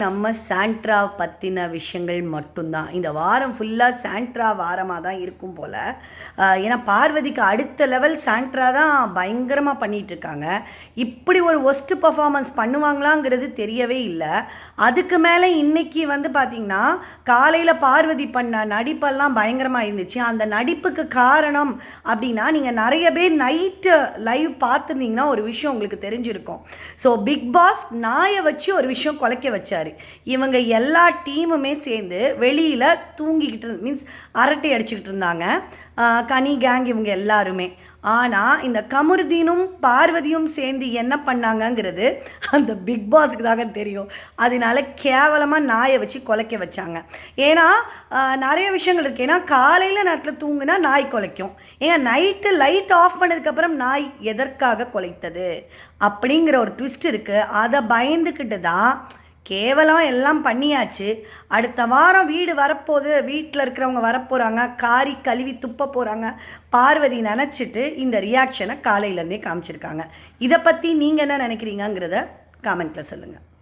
நம்ம சாண்ட்ரா பற்றின விஷயங்கள் மட்டும்தான். இந்த வாரம் ஃபுல்லாக சாண்ட்ரா வாரமாக தான் இருக்கும் போல். ஏன்னா பார்வதிக்கு அடுத்த லெவல் சாண்ட்ரா தான் பயங்கரமாக பண்ணிகிட்ருக்காங்க. இப்படி ஒரு ஒஸ்ட்டு பர்ஃபார்மன்ஸ் பண்ணுவாங்களாங்கிறது தெரியவே இல்லை. அதுக்கு மேலே இன்றைக்கி பார்த்திங்கன்னா காலையில் பார்வதி பண்ண நடிப்பெல்லாம் பயங்கரமாக இருந்துச்சு. அந்த நடிப்புக்கு காரணம் அப்படின்னா நீங்கள் நிறைய பேர் நைட்டு லைவ் பார்த்துருந்தீங்கன்னா ஒரு விஷயம் உங்களுக்கு தெரிஞ்சிருக்கும். ஸோ பிக் பாஸ் நாயை வச்சு ஒரு விஷயம் குலைக்க வச்சார். இவங்க எல்லா டீமுமே சேர்ந்து வெளியில் தூங்கிக்கிட்டு மீன்ஸ் அரட்டை அடிச்சுக்கிட்டு இருந்தாங்க. கனி கேங் இவங்க எல்லாருமே. ஆனால் இந்த கமருதீனும் பார்வதியும் சேர்ந்து என்ன பண்ணாங்கங்கிறது அந்த பிக் பாஸுக்கு தாங்க தெரியும். அதனால கேவலமாக நாயை வச்சு குலைக்க வச்சாங்க. ஏன்னா நிறைய விஷயங்கள் இருக்குது. ஏன்னா காலையில் நேரத்தில் தூங்குனா நாய் குலைக்கும். ஏன்னா நைட்டு லைட் ஆஃப் பண்ணதுக்கப்புறம் நாய் எதற்காக குலைத்தது அப்படிங்கிற ஒரு ட்விஸ்ட் இருக்குது. அதை பயந்துக்கிட்டு தான் கேவலம் எல்லாம் பண்ணியாச்சு. அடுத்த வாரம் வீடு வரப்போகுது, வீட்டில் இருக்கிறவங்க வரப்போகிறாங்க, காரி கழுவி துப்ப போகிறாங்க. பார்வதி நினச்சிட்டு இந்த ரியாக்ஷனை காலையிலேருந்தே காமிச்சிருக்காங்க. இதை பற்றி நீங்கள் என்ன நினைக்கிறீங்கிறத காமெண்ட்டில் சொல்லுங்கள்.